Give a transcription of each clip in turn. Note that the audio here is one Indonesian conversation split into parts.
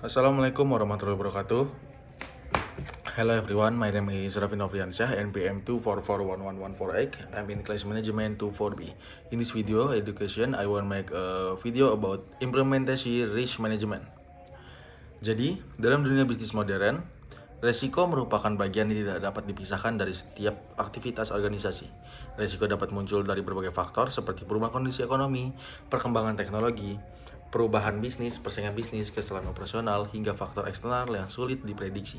Assalamualaikum warahmatullahi wabarakatuh. Hello everyone, my name is Raffi Novriansyah, NPM 2441114. I'm in class management 24B. In this video education, I will make a video about implementasi risk management. Jadi, dalam dunia bisnis modern, resiko merupakan bagian yang tidak dapat dipisahkan dari setiap aktivitas organisasi. Resiko dapat muncul dari berbagai faktor seperti perubahan kondisi ekonomi, perkembangan teknologi, perubahan bisnis, persaingan bisnis, kesalahan operasional, hingga faktor eksternal yang sulit diprediksi.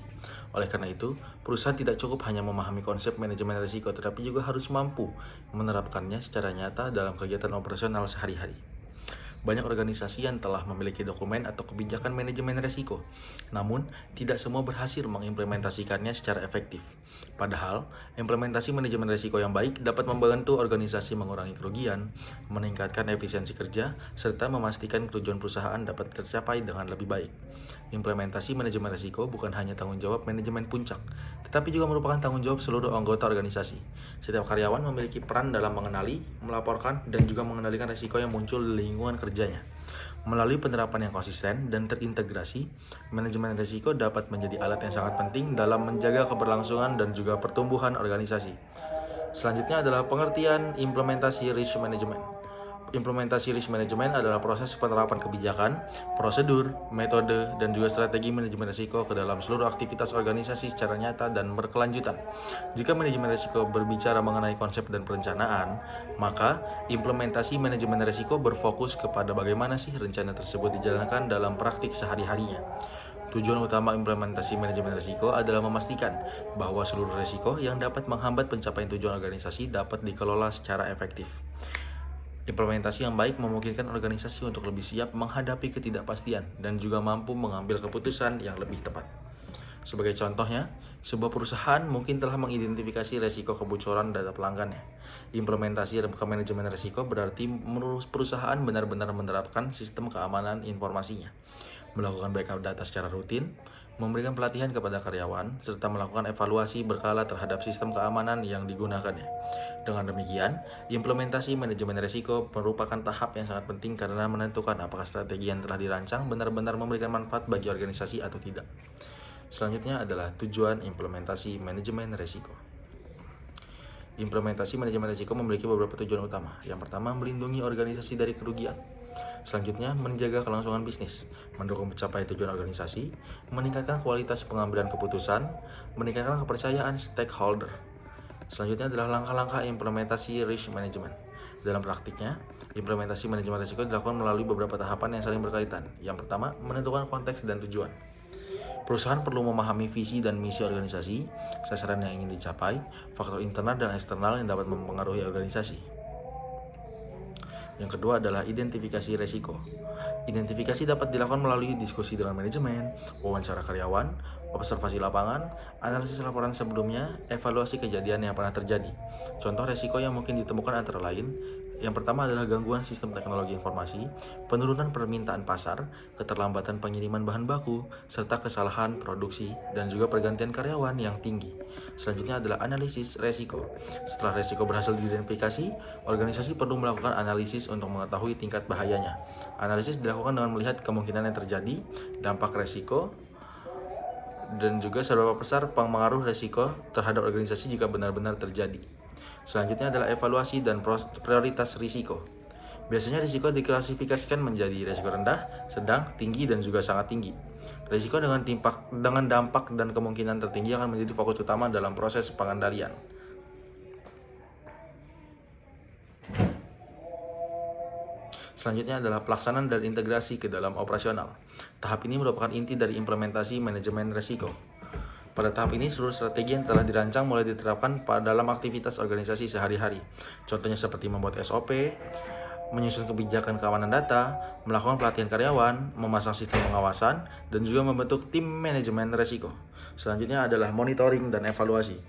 Oleh karena itu, perusahaan tidak cukup hanya memahami konsep manajemen risiko, tetapi juga harus mampu menerapkannya secara nyata dalam kegiatan operasional sehari-hari. Banyak organisasi yang telah memiliki dokumen atau kebijakan manajemen risiko, namun tidak semua berhasil mengimplementasikannya secara efektif. Padahal, implementasi manajemen risiko yang baik dapat membantu organisasi mengurangi kerugian, meningkatkan efisiensi kerja, serta memastikan tujuan perusahaan dapat tercapai dengan lebih baik. Implementasi manajemen risiko bukan hanya tanggung jawab manajemen puncak, tetapi juga merupakan tanggung jawab seluruh anggota organisasi. Setiap karyawan memiliki peran dalam mengenali, melaporkan, dan juga mengendalikan risiko yang muncul di lingkungan kerjanya. Melalui penerapan yang konsisten dan terintegrasi, manajemen risiko dapat menjadi alat yang sangat penting dalam menjaga keberlangsungan dan juga pertumbuhan organisasi. Selanjutnya adalah pengertian implementasi risk management. Implementasi risk management adalah proses penerapan kebijakan, prosedur, metode, dan juga strategi manajemen risiko ke dalam seluruh aktivitas organisasi secara nyata dan berkelanjutan. Jika manajemen risiko berbicara mengenai konsep dan perencanaan, maka implementasi manajemen risiko berfokus kepada bagaimana sih rencana tersebut dijalankan dalam praktik sehari-harinya. Tujuan utama implementasi manajemen risiko adalah memastikan bahwa seluruh risiko yang dapat menghambat pencapaian tujuan organisasi dapat dikelola secara efektif. Implementasi yang baik memungkinkan organisasi untuk lebih siap menghadapi ketidakpastian dan juga mampu mengambil keputusan yang lebih tepat. Sebagai contohnya, sebuah perusahaan mungkin telah mengidentifikasi risiko kebocoran data pelanggannya. Implementasi manajemen risiko berarti perusahaan benar-benar menerapkan sistem keamanan informasinya, melakukan backup data secara rutin, memberikan pelatihan kepada karyawan, serta melakukan evaluasi berkala terhadap sistem keamanan yang digunakannya. Dengan demikian, implementasi manajemen risiko merupakan tahap yang sangat penting karena menentukan apakah strategi yang telah dirancang benar-benar memberikan manfaat bagi organisasi atau tidak. Selanjutnya adalah tujuan implementasi manajemen risiko. Implementasi manajemen risiko memiliki beberapa tujuan utama. Yang pertama, melindungi organisasi dari kerugian. Selanjutnya, menjaga kelangsungan bisnis, mendukung mencapai tujuan organisasi, meningkatkan kualitas pengambilan keputusan, meningkatkan kepercayaan stakeholder. Selanjutnya adalah langkah-langkah implementasi risk management. Dalam praktiknya, implementasi manajemen risiko dilakukan melalui beberapa tahapan yang saling berkaitan. Yang pertama, menentukan konteks dan tujuan. Perusahaan perlu memahami visi dan misi organisasi, sasaran yang ingin dicapai, faktor internal dan eksternal yang dapat mempengaruhi organisasi. Yang kedua adalah identifikasi risiko. Identifikasi dapat dilakukan melalui diskusi dengan manajemen, wawancara karyawan, observasi lapangan, analisis laporan sebelumnya, evaluasi kejadian yang pernah terjadi. Contoh risiko yang mungkin ditemukan antara lain, yang pertama adalah gangguan sistem teknologi informasi, penurunan permintaan pasar, keterlambatan pengiriman bahan baku, serta kesalahan produksi, dan juga pergantian karyawan yang tinggi. Selanjutnya adalah analisis risiko. Setelah risiko berhasil diidentifikasi, organisasi perlu melakukan analisis untuk mengetahui tingkat bahayanya. Analisis dilakukan dengan melihat kemungkinan yang terjadi, dampak risiko, dan juga seberapa besar pengaruh risiko terhadap organisasi jika benar-benar terjadi. Selanjutnya adalah evaluasi dan prioritas risiko. Biasanya risiko diklasifikasikan menjadi risiko rendah, sedang, tinggi, dan juga sangat tinggi. Risiko dengan dampak dan kemungkinan tertinggi akan menjadi fokus utama dalam proses pengendalian. Selanjutnya adalah pelaksanaan dan integrasi ke dalam operasional. Tahap ini merupakan inti dari implementasi manajemen risiko. Pada tahap ini, seluruh strategi yang telah dirancang mulai diterapkan dalam aktivitas organisasi sehari-hari. Contohnya seperti membuat SOP, menyusun kebijakan keamanan data, melakukan pelatihan karyawan, memasang sistem pengawasan, dan juga membentuk tim manajemen risiko. Selanjutnya adalah monitoring dan evaluasi.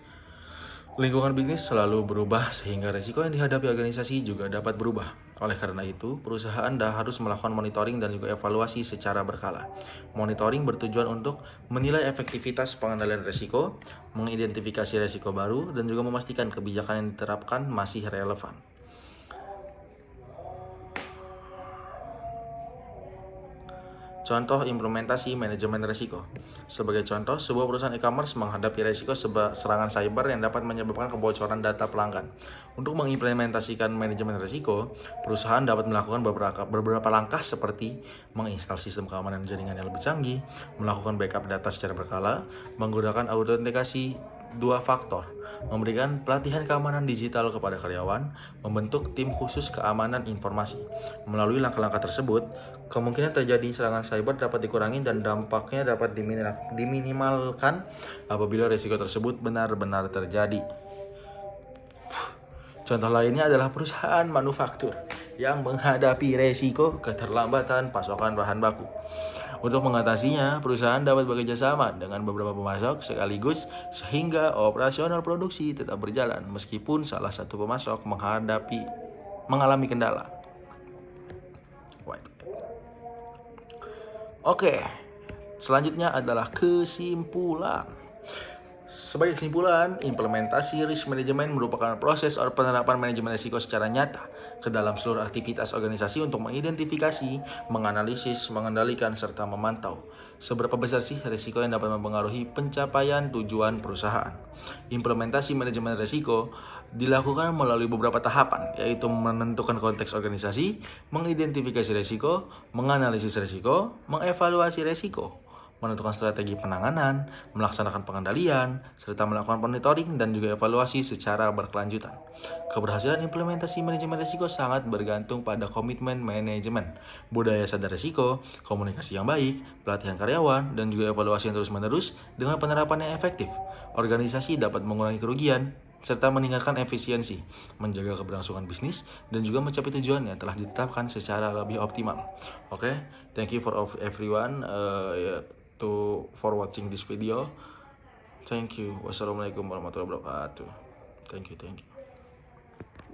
Lingkungan bisnis selalu berubah sehingga risiko yang dihadapi organisasi juga dapat berubah. Oleh karena itu, perusahaan harus melakukan monitoring dan juga evaluasi secara berkala. Monitoring bertujuan untuk menilai efektivitas pengendalian risiko, mengidentifikasi risiko baru, dan juga memastikan kebijakan yang diterapkan masih relevan. Contoh implementasi manajemen risiko. Sebagai contoh, sebuah perusahaan e-commerce menghadapi risiko serangan cyber yang dapat menyebabkan kebocoran data pelanggan. Untuk mengimplementasikan manajemen risiko, perusahaan dapat melakukan beberapa langkah seperti menginstal sistem keamanan jaringan yang lebih canggih, melakukan backup data secara berkala, menggunakan autentikasi 2 faktor, memberikan pelatihan keamanan digital kepada karyawan, membentuk tim khusus keamanan informasi. Melalui langkah-langkah tersebut, kemungkinan terjadi serangan cyber dapat dikurangi dan dampaknya dapat diminimalkan apabila risiko tersebut benar-benar terjadi. Contoh lainnya adalah perusahaan manufaktur yang menghadapi resiko keterlambatan pasokan bahan baku. Untuk mengatasinya, perusahaan dapat bekerja sama dengan beberapa pemasok sekaligus sehingga operasional produksi tetap berjalan meskipun salah satu pemasok mengalami kendala. Oke, selanjutnya adalah kesimpulan. Sebagai kesimpulan, implementasi risk management merupakan proses penerapan manajemen risiko secara nyata ke dalam seluruh aktivitas organisasi untuk mengidentifikasi, menganalisis, mengendalikan, serta memantau seberapa besar sih risiko yang dapat mempengaruhi pencapaian tujuan perusahaan. Implementasi manajemen risiko dilakukan melalui beberapa tahapan, yaitu menentukan konteks organisasi, mengidentifikasi risiko, menganalisis risiko, mengevaluasi risiko, menentukan strategi penanganan, melaksanakan pengendalian, serta melakukan monitoring dan juga evaluasi secara berkelanjutan. Keberhasilan implementasi manajemen risiko sangat bergantung pada komitmen manajemen, budaya sadar risiko, komunikasi yang baik, pelatihan karyawan, dan juga evaluasi yang terus-menerus. Dengan penerapan yang efektif, organisasi dapat mengurangi kerugian serta meningkatkan efisiensi, menjaga keberlangsungan bisnis, dan juga mencapai tujuan yang telah ditetapkan secara lebih optimal. Oke, thank you for everyone for watching this video. Thank you. Wassalamualaikum warahmatullahi wabarakatuh. Thank you.